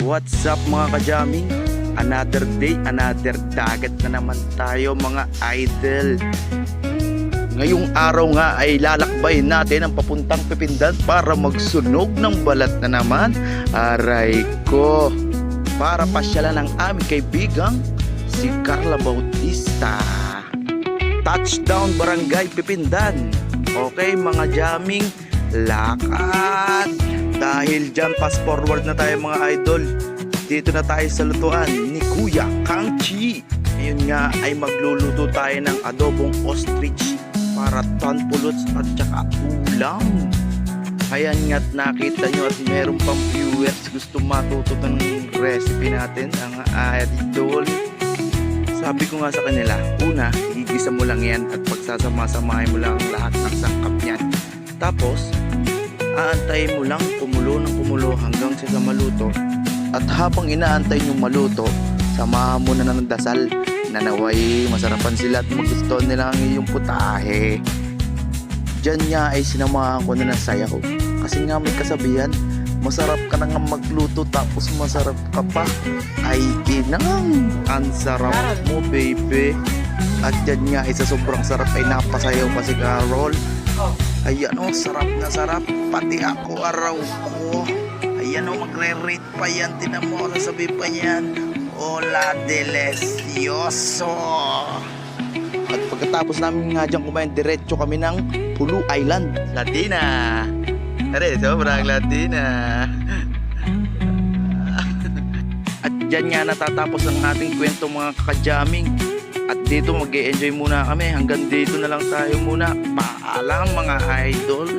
What's up mga kajaming? Another day, another dagat na naman tayo mga idol. Ngayong araw nga ay lalakbay natin ang papuntang Pipindan para magsunog ng balat na naman. Aray ko, para pasyalan ng aming kaibigang si Carla Bautista. Touchdown Barangay Pipindan. Okay mga jaming, lakad. Dahil dyan, fast forward na tayo mga idol. Dito na tayo sa lutuan ni Kuya Kangchi. Ngayon nga ay magluluto tayo ng adobong ostrich para tanpulots at saka ulam. Ayan nga't nakita nyo at meron pang viewers gusto matuto ng recipe natin, ang idol. Sabi ko nga sa kanila, una, igisa mo lang yan at pagsasama-samahin mo lang lahat ng sangkap niyan. Tapos, aantayin mo lang kumulo ng kumulo hanggang sa maluto. At habang inaantay nyo maluto, samahan mo na ng dasal na naway masarapan sila at magustuhan nila ang iyong putahe. Diyan nga ay sinamahan ko na ng sayaw. Kasi nga may kasabihan, masarap ka na nga magluto tapos masarap ka pa. Ay inang, ang sarap mo baby. At dyan nga ay sa sobrang sarap ay napasayaw pa si Carol. Ayan o, sarap na sarap. Pati ako araw ko. Ayan o, magre-rate pa yan. Tinan mo, sasabi pa yan, hola delicioso. At pagkatapos namin nga dyan kumain, diretso kami ng Pulu Island, Latina. Tari, sobrang Latina. At dyan nga natatapos ang ating kwento mga kakajaming. At dito mag-e-enjoy muna kami. Hanggang dito na lang tayo muna. Paalam mga idol.